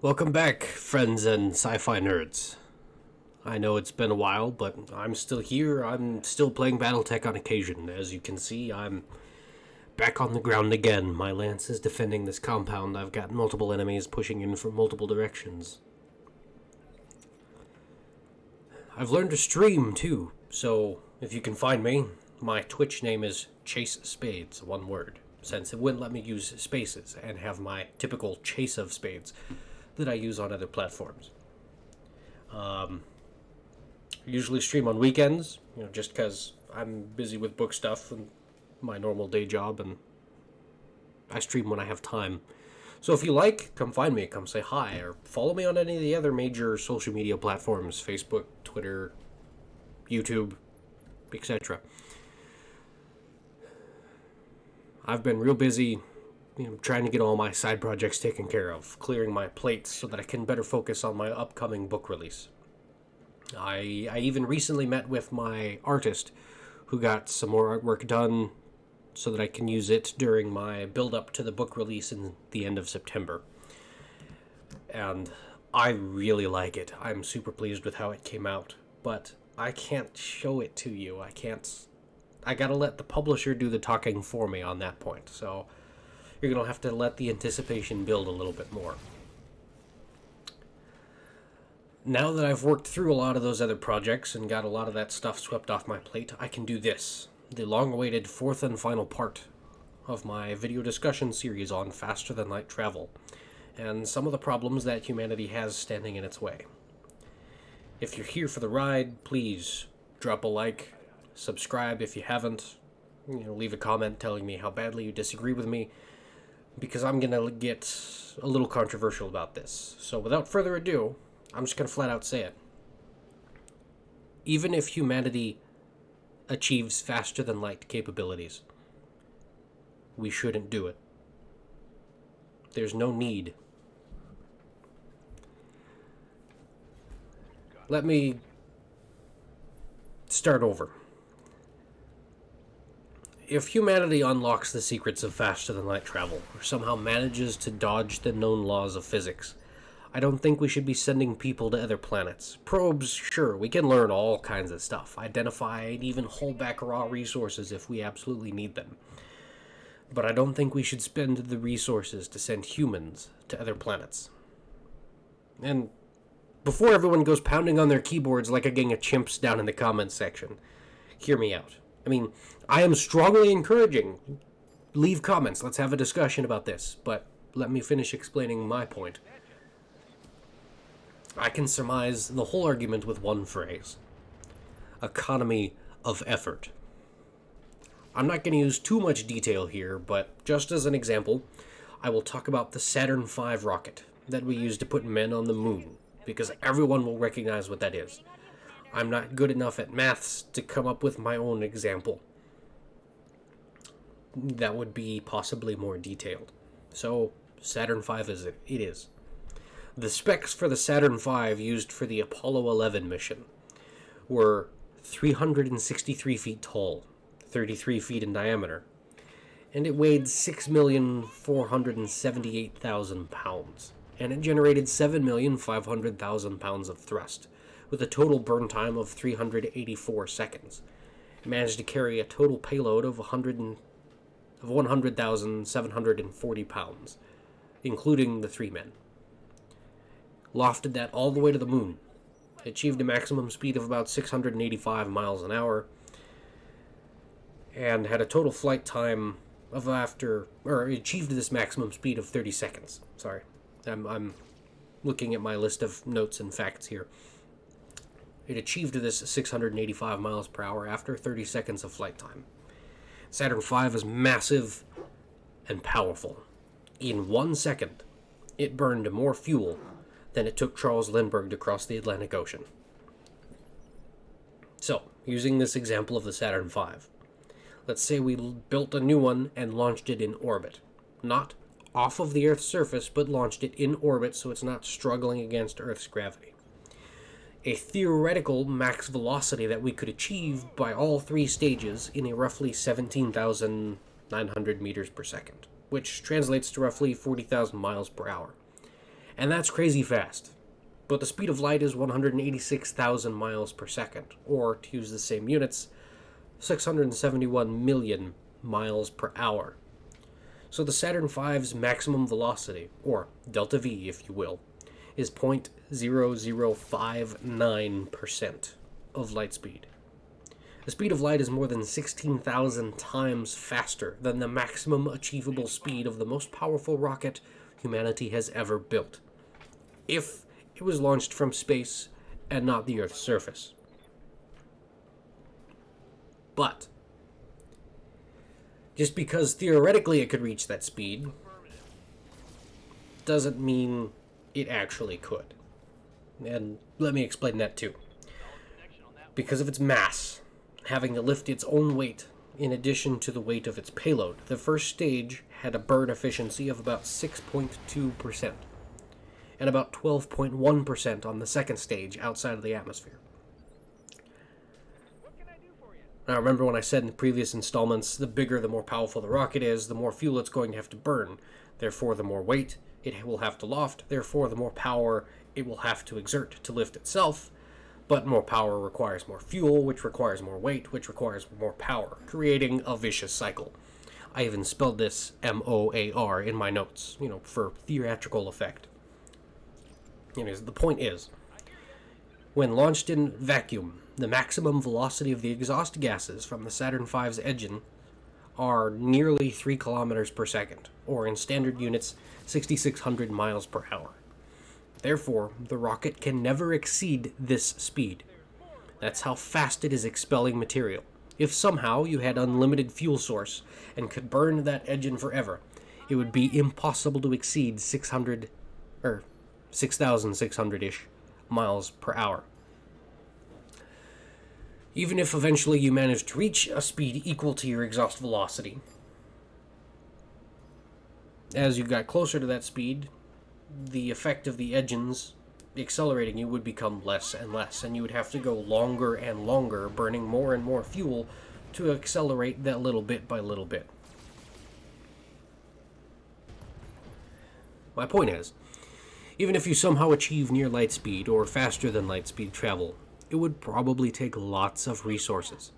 Welcome back, friends and sci-fi nerds. I know it's been a while, but I'm still here. I'm still playing Battletech on occasion. As you can see, I'm back on the ground again. My lance is defending this compound. I've got multiple enemies pushing in from multiple directions. I've learned to stream, too, so if you can find me, my Twitch name is Chase Spades, one word, since it wouldn't let me use spaces and have my typical chase of spades that I use on other platforms. Usually stream on weekends, just because I'm busy with book stuff and my normal day job, and I stream when I have time. So if you like, come find me, come say hi, or follow me on any of the other major social media platforms, Facebook, Twitter, YouTube, etc. I've been real busy trying to get all my side projects taken care of, clearing my plate so that I can better focus on my upcoming book release. I even recently met with my artist who got some more artwork done so that I can use it during my build-up to the book release in the end of September. And I really like it. I'm super pleased with how it came out, but I can't show it to you. I gotta let the publisher do the talking for me on that point, so you're gonna have to let the anticipation build a little bit more. Now that I've worked through a lot of those other projects and got a lot of that stuff swept off my plate, I can do this, the long-awaited fourth and final part of my video discussion series on faster-than-light travel, and some of the problems that humanity has standing in its way. If you're here for the ride, please drop a like, subscribe if you haven't, leave a comment telling me how badly you disagree with me, because I'm going to get a little controversial about this. So without further ado, I'm just going to flat out say it. Even if humanity achieves faster-than-light capabilities, we shouldn't do it. There's no need. Let me start over. If humanity unlocks the secrets of faster-than-light travel, or somehow manages to dodge the known laws of physics, I don't think we should be sending people to other planets. Probes, sure, we can learn all kinds of stuff, identify and even hold back raw resources if we absolutely need them. But I don't think we should spend the resources to send humans to other planets. And before everyone goes pounding on their keyboards like a gang of chimps down in the comments section, hear me out. I am strongly encouraging. Leave comments, let's have a discussion about this, but let me finish explaining my point. I can surmise the whole argument with one phrase. Economy of effort. I'm not going to use too much detail here, but just as an example, I will talk about the Saturn V rocket that we used to put men on the moon, because everyone will recognize what that is. I'm not good enough at maths to come up with my own example. That would be possibly more detailed. So, Saturn V it is. The specs for the Saturn V used for the Apollo 11 mission were 363 feet tall, 33 feet in diameter, and it weighed 6,478,000 pounds, and it generated 7,500,000 pounds of thrust, with a total burn time of 384 seconds. It managed to carry a total payload of 100,740 pounds, including the 3 men. Lofted that all the way to the moon. It achieved a maximum speed of about 685 miles an hour, and had a total flight time of it achieved this maximum speed of 30 seconds. Sorry, I'm looking at my list of notes and facts here. It achieved this 685 miles per hour after 30 seconds of flight time. Saturn V is massive and powerful. In 1 second, it burned more fuel than it took Charles Lindbergh to cross the Atlantic Ocean. So, using this example of the Saturn V, let's say we built a new one and launched it in orbit. Not off of the Earth's surface, but launched it in orbit so it's not struggling against Earth's gravity. A theoretical max velocity that we could achieve by all 3 stages in a roughly 17,900 meters per second, which translates to roughly 40,000 miles per hour. And that's crazy fast. But the speed of light is 186,000 miles per second, or, to use the same units, 671 million miles per hour. So the Saturn V's maximum velocity, or delta V if you will, is 0.0059% of light speed. The speed of light is more than 16,000 times faster than the maximum achievable speed of the most powerful rocket humanity has ever built, if it was launched from space and not the Earth's surface. But just because theoretically it could reach that speed doesn't mean it actually could. And let me explain that too. Because of its mass, having to lift its own weight in addition to the weight of its payload, the first stage had a burn efficiency of about 6.2%, and about 12.1% on the second stage outside of the atmosphere. Now, remember when I said in the previous installments, the bigger, the more powerful the rocket is, the more fuel it's going to have to burn. Therefore, the more weight it will have to loft. Therefore, the more power it will have to exert to lift itself. But more power requires more fuel, which requires more weight, which requires more power, creating a vicious cycle. I even spelled this MOAR in my notes, for theatrical effect. Anyways, the point is, when launched in vacuum, the maximum velocity of the exhaust gases from the Saturn V's engine are nearly 3 kilometers per second, or in standard units, 6,600 miles per hour. Therefore, the rocket can never exceed this speed. That's how fast it is expelling material. If somehow you had unlimited fuel source and could burn that engine forever, it would be impossible to exceed 6,600-ish miles per hour. Even if eventually you managed to reach a speed equal to your exhaust velocity, as you got closer to that speed, the effect of the engines accelerating you would become less and less, and you would have to go longer and longer, burning more and more fuel to accelerate that little bit by little bit. My point is, even if you somehow achieve near light speed or faster than light speed travel, it would probably take lots of resources.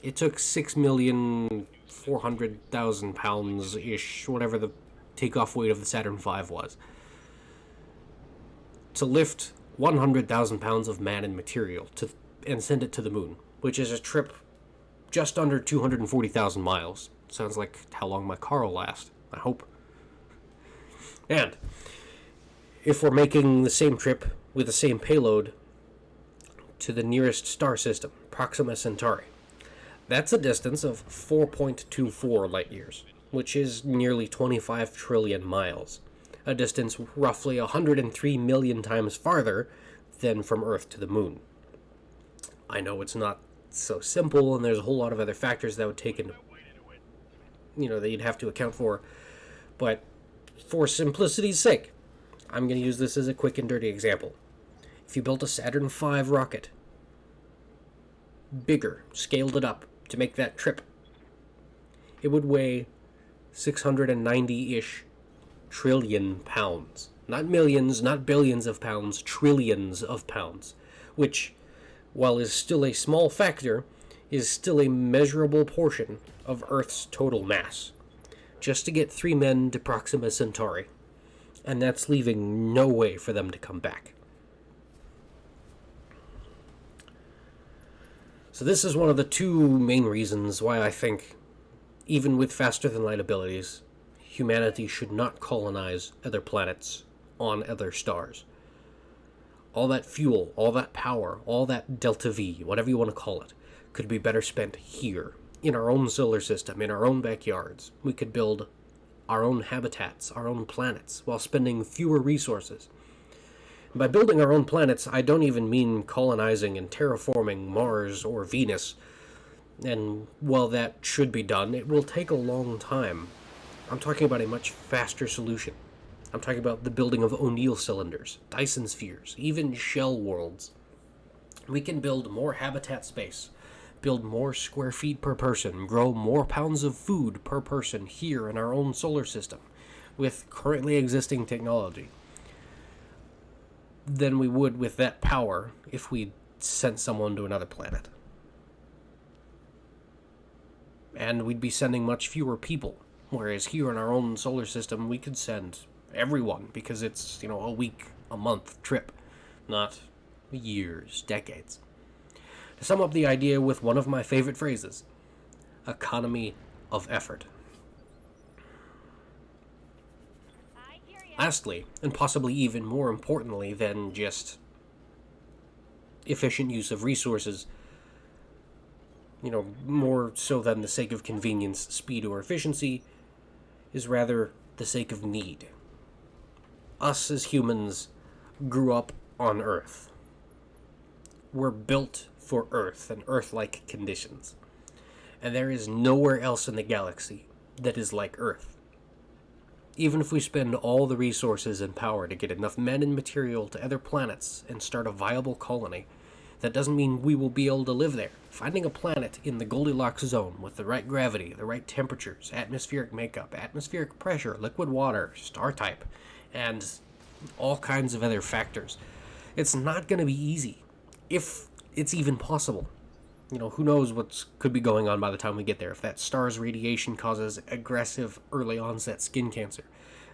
It took 6,400,000 pounds-ish, whatever the takeoff weight of the Saturn V was, to lift 100,000 pounds of man and material and send it to the moon, which is a trip just under 240,000 miles. Sounds like how long my car will last, I hope. And if we're making the same trip with the same payload to the nearest star system, Proxima Centauri, that's a distance of 4.24 light years, which is nearly 25 trillion miles, a distance roughly 103 million times farther than from Earth to the moon. I know it's not so simple, and there's a whole lot of other factors that would take into, that you'd have to account for, but for simplicity's sake, I'm going to use this as a quick and dirty example. If you built a Saturn V rocket, bigger, scaled it up to make that trip, it would weigh 690-ish trillion pounds. Not millions, not billions of pounds, trillions of pounds, which, while is still a small factor, is still a measurable portion of Earth's total mass, just to get 3 men to Proxima Centauri, and that's leaving no way for them to come back. So this is one of the 2 main reasons why I think, even with faster-than-light abilities, humanity should not colonize other planets on other stars. All that fuel, all that power, all that delta V, whatever you want to call it, could be better spent here, in our own solar system, in our own backyards. We could build our own habitats, our own planets, while spending fewer resources. By building our own planets, I don't even mean colonizing and terraforming Mars or Venus. And while that should be done, it will take a long time. I'm talking about a much faster solution. I'm talking about the building of O'Neill cylinders, Dyson spheres, even shell worlds. We can build more habitat space, build more square feet per person, grow more pounds of food per person here in our own solar system with currently existing technology. than we would with that power if we sent someone to another planet. And we'd be sending much fewer people. Whereas here in our own solar system, we could send everyone because it's, a week, a month trip, not years, decades. To sum up the idea with one of my favorite phrases, economy of effort. Lastly, and possibly even more importantly than just efficient use of resources, more so than the sake of convenience, speed, or efficiency, is rather the sake of need. Us as humans grew up on Earth. We're built for Earth and Earth-like conditions. And there is nowhere else in the galaxy that is like Earth. Even if we spend all the resources and power to get enough men and material to other planets and start a viable colony, that doesn't mean we will be able to live there. Finding a planet in the Goldilocks zone with the right gravity, the right temperatures, atmospheric makeup, atmospheric pressure, liquid water, star type, and all kinds of other factors. It's not going to be easy, if it's even possible. Who knows what could be going on by the time we get there. If that star's radiation causes aggressive early onset skin cancer,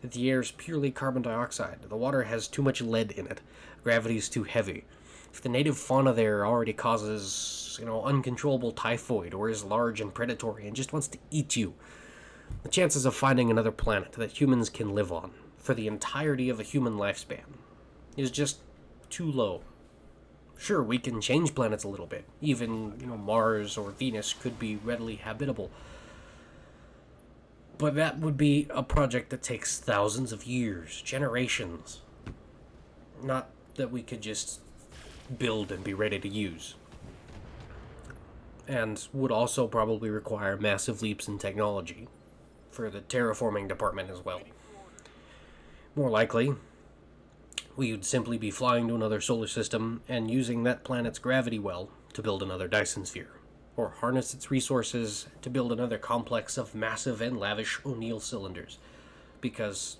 if the air is purely carbon dioxide, the water has too much lead in it, gravity is too heavy, if the native fauna there already causes, uncontrollable typhoid or is large and predatory and just wants to eat you, the chances of finding another planet that humans can live on for the entirety of a human lifespan is just too low. Sure, we can change planets a little bit. Even, Mars or Venus could be readily habitable. But that would be a project that takes thousands of years, generations. Not that we could just build and be ready to use. And would also probably require massive leaps in technology for the terraforming department as well. More likely, we would simply be flying to another solar system and using that planet's gravity well to build another Dyson sphere, or harness its resources to build another complex of massive and lavish O'Neill cylinders, because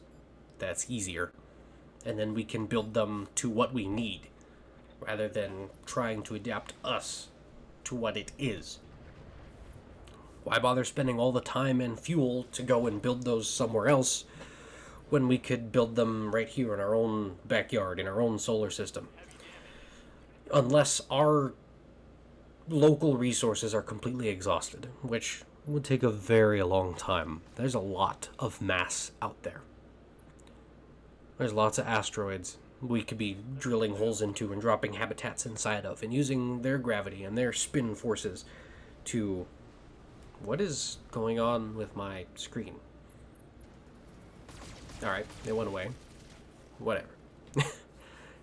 that's easier, and then we can build them to what we need, rather than trying to adapt us to what it is. Why bother spending all the time and fuel to go and build those somewhere else when we could build them right here in our own backyard, in our own solar system? Unless our local resources are completely exhausted, which would take a very long time. There's a lot of mass out there. There's lots of asteroids we could be drilling holes into and dropping habitats inside of, and using their gravity and their spin forces to... What is going on with my screen? Alright, it went away. Whatever.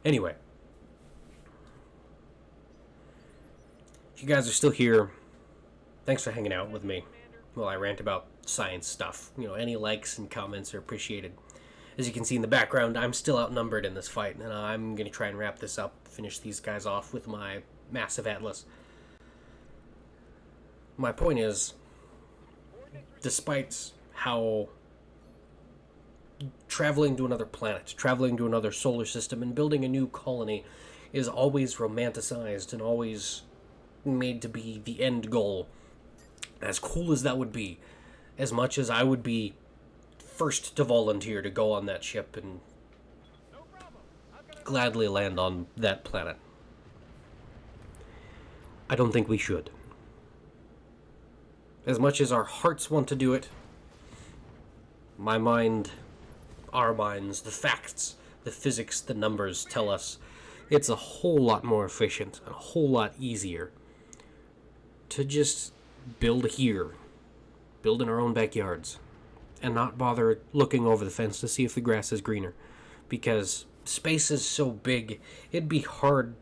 Anyway. If you guys are still here, thanks for hanging out with me while I rant about science stuff. Any likes and comments are appreciated. As you can see in the background, I'm still outnumbered in this fight, and I'm going to try and wrap this up, finish these guys off with my massive atlas. My point is, despite how traveling to another planet, traveling to another solar system, and building a new colony is always romanticized and always made to be the end goal, as cool as that would be, as much as I would be first to volunteer to go on that ship and gladly land on that planet, I don't think we should. As much as our hearts want to do it, my mind, our minds, the facts, the physics, the numbers tell us it's a whole lot more efficient and a whole lot easier to just build here, build in our own backyards, and not bother looking over the fence to see if the grass is greener, because space is so big, it'd be hard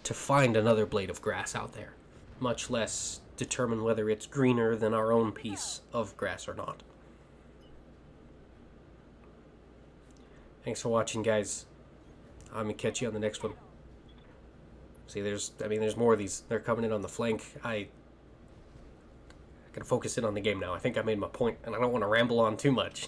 to find another blade of grass out there, much less determine whether it's greener than our own piece of grass or not. Thanks for watching, guys. I'm gonna catch you on the next one. See, there's more of these. They're coming in on the flank. I gotta focus in on the game now. I think I made my point, and I don't want to ramble on too much.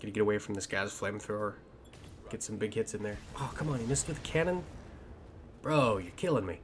Can you get away from this guy's flamethrower? Get some big hits in there. Oh, come on, you missed with the cannon? Bro, you're killing me.